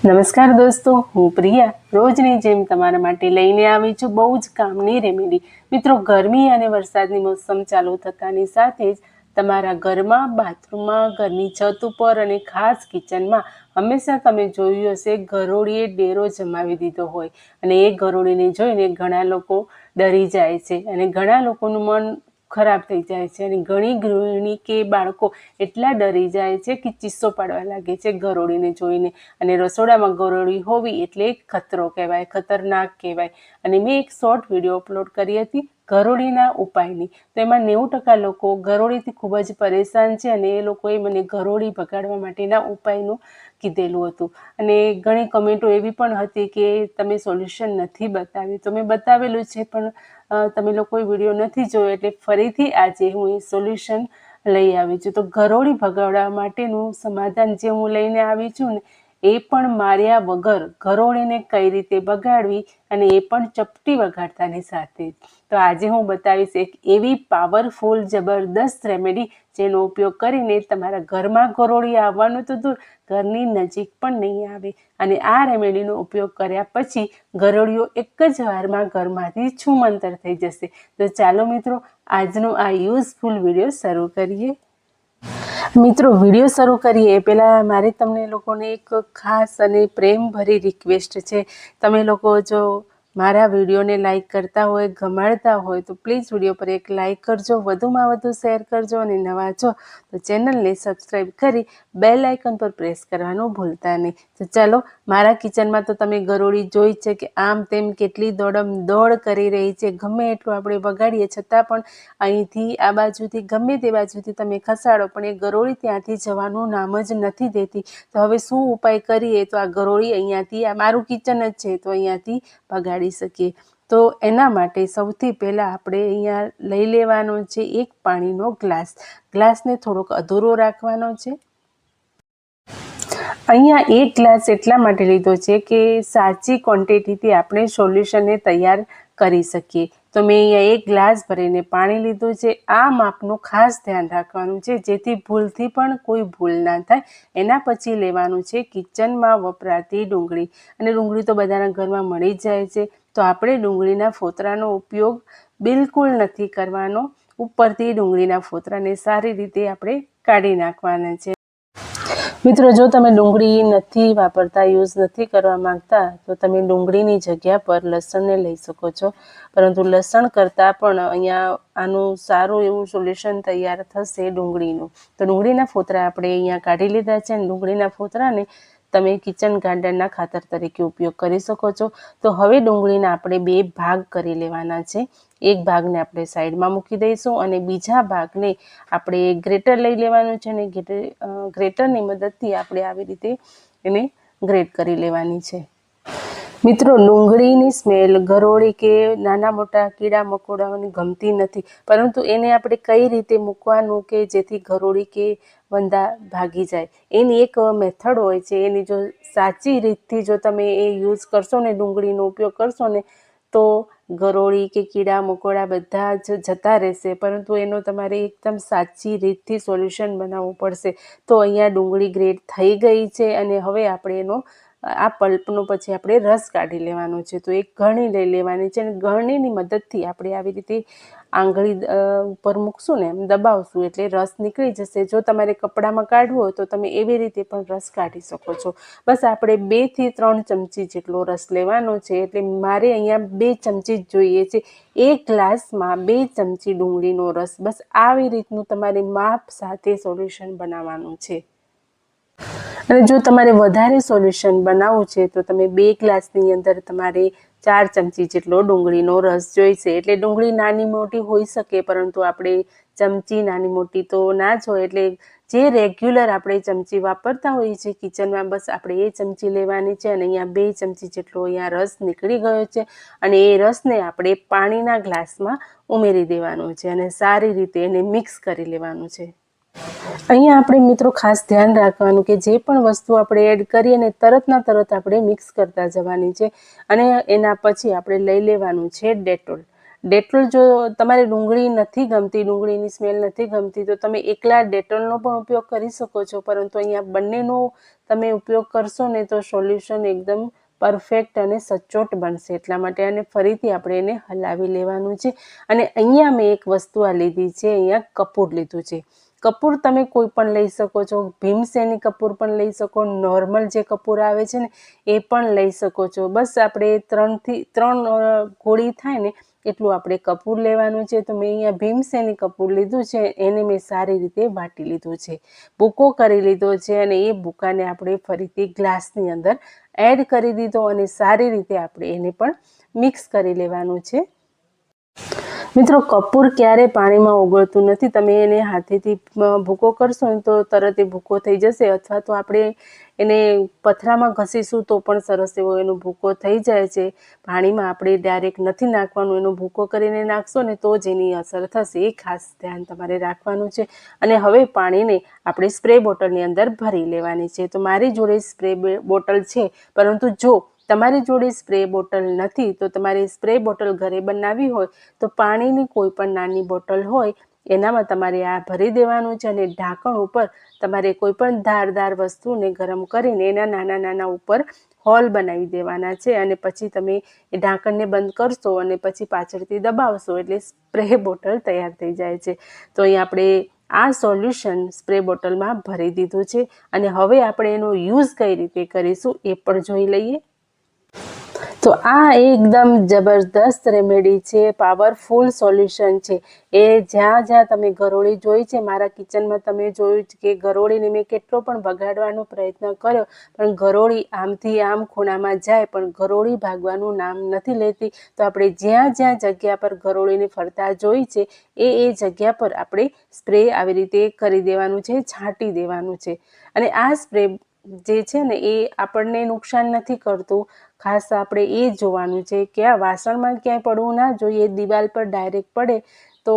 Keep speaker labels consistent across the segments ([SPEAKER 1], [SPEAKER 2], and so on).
[SPEAKER 1] નમસ્કાર દોસ્તો, હું પ્રિયા રોજની જેમ તમારા માટે લઈને આવી છું બહુ જ કામની રેમેડી. મિત્રો, ગરમી અને વરસાદની મોસમ ચાલુ થતાની સાથે જ તમારા ઘરમાં, બાથરૂમમાં, ઘરની છત ઉપર અને ખાસ કિચનમાં હંમેશા તમે જોયું હશે ગરોળીએ ડેરો જમાવી દીધો હોય અને એ ગરોળીને જોઈને ઘણા લોકો ડરી જાય છે અને ઘણા લોકોનું મન ખરાબ થઈ જાય છે અને ઘણી ગૃહિણી કે બાળકો એટલા ડરી જાય છે કે ચીસો પાડવા લાગે છે ગરોળીને જોઈને. અને રસોડામાં ગરોળી હોવી એટલે ખતરો કહેવાય, ખતરનાક કહેવાય. અને મેં એક શોર્ટ વિડીયો અપલોડ કરી હતી ગરોળીના ઉપાયની. તો એમાં 90% લોકો ગરોળીથી ખૂબ જ પરેશાન છે અને એ લોકોએ મને ગરોળી ભગાડવા માટેના ઉપાયનું કીધેલું હતું. અને ઘણી કમેન્ટો એવી પણ હતી કે તમે સોલ્યુશન નથી બતાવ્યું. તો મેં બતાવેલું છે પણ તમે લોકોએ વિડીયો નથી જોયો, એટલે ફરીથી આજે હું એ સોલ્યુશન લઈ આવી છું. તો ગરોળી ભગાડવા માટેનું સમાધાન જે હું લઈને આવી છું ને, એ પણ માર્યા વગર ગરોળીને કઈ રીતે બગાડવી અને એ પણ ચપટી વગાડતાની સાથે. તો આજે હું બતાવીશ એક એવી પાવરફુલ જબરદસ્ત રેમેડી જેનો ઉપયોગ કરીને તમારા ઘરમાં ગરોળી આવવાનું તો દૂર, ઘરની નજીક પણ નહીં આવે. અને આ રેમેડીનો ઉપયોગ કર્યા પછી ગરોળીઓ એક જ વારમાં ઘરમાંથી છૂમંતર થઈ જશે. તો ચાલો મિત્રો, આજનો આ યુઝફુલ વિડીયો શરૂ કરીએ. મિત્રો, વિડીયો શરૂ કરીએ એ પહેલાં મારે તમને લોકોને એક ખાસ અને પ્રેમભરી રિક્વેસ્ટ છે. તમે લોકો જો મારા વિડીયોને લાઇક કરતા હોય, ગમાડતા હોય તો પ્લીઝ વિડીયો પર એક લાઇક કરજો, વધુમાં વધુ શેર કરજો અને નવા છો તો ચેનલને સબસ્ક્રાઈબ કરી બેલ આઇકન પર પ્રેસ કરવાનું ભૂલતા નહીં. તો ચાલો, મારા કિચનમાં તો તમે ગરોળી જોઈ છે કે આમ તેમ કેટલી દોડ કરી રહી છે. ગમે એટલું આપણે વગાડીએ છતાં પણ અહીંથી આ બાજુથી ગમે તે બાજુથી તમે ખસાડો પણ એ ગરોળી ત્યાંથી જવાનું નામ જ નથી દેતી. તો હવે શું ઉપાય કરીએ તો આ ગરોળી અહીંયાથી, આ મારું કિચન જ છે તો અહીંયાથી ભગાડી શકીએ. તો એના માટે સૌથી પહેલાં આપણે અહીંયા લઈ લેવાનો છે એક પાણીનો ગ્લાસ. ગ્લાસને થોડોક અધૂરો રાખવાનો છે. અહીંયા એક ગ્લાસ એટલા માટે લીધો છે કે સાચી ક્વોન્ટિટીથી આપણે સોલ્યુશનને તૈયાર કરી શકીએ. તો મેં અહીંયા એક ગ્લાસ ભરીને પાણી લીધું છે. આ માપનું ખાસ ધ્યાન રાખવાનું છે જેથી ભૂલથી પણ કોઈ ભૂલ ના થાય. એના પછી લેવાનું છે કિચનમાં વપરાતી ડુંગળી. અને ડુંગળી તો બધાના ઘરમાં મળી જ જાય છે. તો આપણે ડુંગળીના ફોતરાનો ઉપયોગ બિલકુલ નથી કરવાનો. ઉપરથી ડુંગળીના ફોતરાને સારી રીતે આપણે કાઢી નાખવાના છે. મિત્રો, જો તમે ડુંગળી નથી વાપરતા, યુઝ નથી કરવા માંગતા તો તમે ડુંગળીની જગ્યા પર લસણને લઈ શકો છો. પરંતુ લસણ કરતાં પણ અહીંયા આનું સારું એવું સોલ્યુશન તૈયાર થશે ડુંગળીનું. તો ડુંગળીના ફોતરા આપણે અહીંયા કાઢી લીધા છે અને ડુંગળીના ફોતરાને તમે કિચન ગાર્ડનના ખાતર તરીકે ઉપયોગ કરી શકો છો. તો હવે ડુંગળીના આપણે 2 ભાગ કરી લેવાના છે. એક ભાગને આપણે સાઈડમાં મૂકી દઈશું અને બીજા ભાગને આપણે ગ્રેટર લઈ લેવાનું છે અને ગ્રેટરની મદદથી આપણે આવી રીતે એને ગ્રેટ કરી લેવાની છે. મિત્રો, ડુંગળીની સ્મેલ ગરોળી કે નાના મોટા કીડા મકોડાઓને ગમતી નથી, પરંતુ એને આપણે કઈ રીતે મૂકવાનું કે જેથી ગરોળી કે વંદા ભાગી જાય, એની એક મેથડ હોય છે. એની જો સાચી રીતથી જો તમે એ યુઝ કરશો ને, ડુંગળીનો ઉપયોગ કરશો ને, તો ગરોળી કે કીડા મકોડા બધા જ જતા રહેશે. પરંતુ એનો તમારે એકદમ સાચી રીતથી સોલ્યુશન બનાવવું પડશે. તો અહીંયા ડુંગળી ગ્રેટ થઈ ગઈ છે અને હવે આપણે એનો આ પલ્પનો પછી આપણે રસ કાઢી લેવાનો છે. તો એક ગળણી લઈ લેવાની છે અને ગળણીની મદદથી આપણે આવી રીતે આંગળી ઉપર મૂકશું ને, એમ દબાવશું એટલે રસ નીકળી જશે. જો તમારે કપડામાં કાઢવો હોય તો તમે એવી રીતે પણ રસ કાઢી શકો છો. બસ આપણે 2 થી 3 ચમચી જેટલો રસ લેવાનો છે. એટલે મારે અહીંયા 2 ચમચી જ જોઈએ છે. એક ગ્લાસમાં 2 ચમચી ડુંગળીનો રસ. બસ આવી રીતનું તમારે માપ સાથે સોલ્યુશન બનાવવાનું છે. અને જો તમારે વધારે સોલ્યુશન બનાવવું છે તો તમે 2 ગ્લાસની અંદર તમારે 4 ચમચી જેટલો ડુંગળીનો રસ જોઈશે. એટલે ડુંગળી નાની મોટી હોઈ શકે, પરંતુ આપણે ચમચી નાની મોટી તો ના જ હોય. એટલે જે રેગ્યુલર આપણે ચમચી વાપરતા હોઈએ છીએ કિચનમાં, બસ આપણે એ ચમચી લેવાની છે. અને અહીંયા 2 ચમચી જેટલો અહીંયા રસ નીકળી ગયો છે અને એ રસને આપણે પાણીના ગ્લાસમાં ઉમેરી દેવાનો છે અને સારી રીતે એને મિક્સ કરી લેવાનું છે. અહીંયા આપણે મિત્રો ખાસ ધ્યાન રાખવાનું કે જે પણ વસ્તુ આપણે એડ કરીએ ને તરતના તરત આપણે મિક્સ કરતા જવાની છે. અને એના પછી આપણે લઈ લેવાનું છે ડેટોલ. ડેટોલ જો તમારે ડુંગળી નથી ગમતી, ડુંગળીની સ્મેલ નથી ગમતી, તો તમે એકલા ડેટોલનો પણ ઉપયોગ કરી શકો છો, પરંતુ અહીંયા બંનેનો તમે ઉપયોગ કરશો ને તો સોલ્યુશન એકદમ પરફેક્ટ અને સચોટ બનશે. એટલા માટે આને ફરીથી આપણે એને હલાવી લેવાનું છે. અને અહીંયા મેં એક વસ્તુ આ લીધી છે, અહીંયા કપૂર લીધું છે. કપૂર તમે કોઈ પણ લઈ શકો છો, ભીમસેની કપૂર પણ લઈ શકો, નોર્મલ જે કપૂર આવે છે ને એ પણ લઈ શકો છો. બસ આપણે 3 ગોળી થાય ને એટલું આપણે કપૂર લેવાનું છે. તો મેં અહીંયા ભીમસેની કપૂર લીધું છે, એને મેં સારી રીતે વાટી લીધું છે, ભૂકો કરી લીધો છે. અને એ ભૂકાને આપણે ફરીથી ગ્લાસની અંદર એડ કરી દીધો અને સારી રીતે આપણે એને પણ મિક્સ કરી લેવાનું છે. મિત્રો, કપૂર ક્યારે પાણીમાં ઓગળતું નથી. તમે એને હાથેથી ભૂકો કરશો ને તો તરત એ ભૂકો થઈ જશે, અથવા તો આપણે એને પથરામાં ઘસીશું તો પણ સરસ એવો એનો ભૂકો થઈ જાય છે. પાણીમાં આપણે ડાયરેક્ટ નથી નાખવાનું, એનો ભૂકો કરીને નાખશો ને તો જ એની અસર થશે. એ ખાસ ધ્યાન તમારે રાખવાનું છે. અને હવે પાણીને આપણે સ્પ્રે બોટલની અંદર ભરી લેવાની છે. તો મારી જોડે સ્પ્રે બોટલ છે, પરંતુ જો તમારી જોડે સ્પ્રે બોટલ નથી તો તમારે સ્પ્રે બોટલ ઘરે બનાવવી હોય તો પાણીની કોઈ પણ નાની બોટલ હોય એનામાં તમારે આ ભરી દેવાનું છે. અને ઢાંકણ ઉપર તમારે કોઈ પણ ધારદાર વસ્તુને ગરમ કરીને એના નાના નાના ઉપર હોલ બનાવી દેવાના છે. અને પછી તમે એ ઢાંકણને બંધ કરશો અને પછી પાછળથી દબાવશો એટલે સ્પ્રે બોટલ તૈયાર થઈ જાય છે. તો અહીં આપણે આ સોલ્યુશન સ્પ્રે બોટલમાં ભરી દીધું છે. અને હવે આપણે એનો યુઝ કઈ રીતે કરીશું એ પણ જોઈ લઈએ. તો આ એકદમ જબરદસ્ત રેમેડી છે, પાવરફુલ સોલ્યુશન છે. એ જ્યાં જ્યાં તમે ગરોળી જોઈ છે, મારા કિચનમાં તમે જોયું કે ગરોળીને મેં કેટલો પણ બગાડવાનો પ્રયત્ન કર્યો, પણ ગરોળી આમથી આમ ખૂણામાં જાય પણ ગરોળી ભાગવાનું નામ નથી લેતી. તો આપણે જ્યાં જ્યાં જગ્યા પર ગરોળીને ફરતા જોઈ છે એ જગ્યા પર આપણે સ્પ્રે આવી રીતે કરી દેવાનું છે, છાંટી દેવાનું છે. અને આ સ્પ્રે જે છે ને એ આપણને નુકસાન નથી કરતું. ખાસ આપણે એ જોવાનું છે કે આ વાસણમાં ક્યાંય પડવું ના જોઈએ, દિવાલ પર ડાયરેક્ટ પડે તો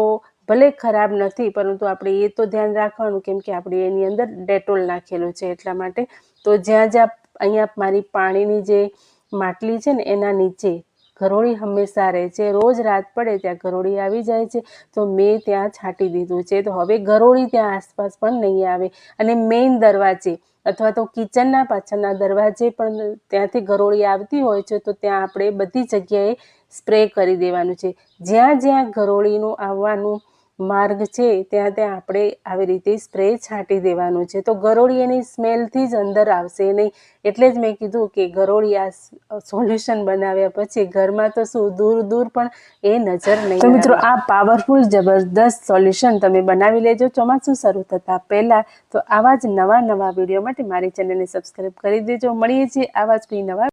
[SPEAKER 1] ભલે ખરાબ નથી, પરંતુ આપણે એ તો ધ્યાન રાખવાનું, કેમ કે આપણે એની અંદર ડેટોલ નાખેલું છે એટલા માટે. તો જ્યાં જ્યાં અહીંયા મારી પાણીની જે માટલી છે ને એના નીચે ગરોળી હંમેશા રહે છે, રોજ રાત પડે ત્યાં ગરોળી આવી જાય છે, તો મેં ત્યાં છાંટી દીધું છે. તો હવે ગરોળી ત્યાં આસપાસ પણ નહીં આવે. અને મેઇન દરવાજે અથવા તો કિચનના પાછળના દરવાજે પણ ત્યાંથી ગરોળી આવતી હોય છે, તો ત્યાં આપણે બધી જગ્યાએ સ્પ્રે કરી દેવાનું છે. જ્યાં જ્યાં ગરોળીનું આવવાનું માર્ગ છે ત્યાં ત્યાં આપણે આવી રીતે સ્પ્રે છાંટી દેવાનું છે. તો ગરોળી એની સ્મેલથી જ અંદર આવશે નહીં. એટલે જ મેં કીધું કે ગરોળી આ સોલ્યુશન બનાવ્યા પછી ઘરમાં તો શું દૂર દૂર પણ એ નજર નહીં. તો મિત્રો, આ પાવરફુલ જબરદસ્ત સોલ્યુશન તમે બનાવી લેજો ચોમાસું શરૂ થતાં પહેલાં. તો આવા જ નવા વિડીયો માટે મારી ચેનલને સબસ્ક્રાઈબ કરી દેજો. મળીએ છીએ આવા જ કોઈ નવા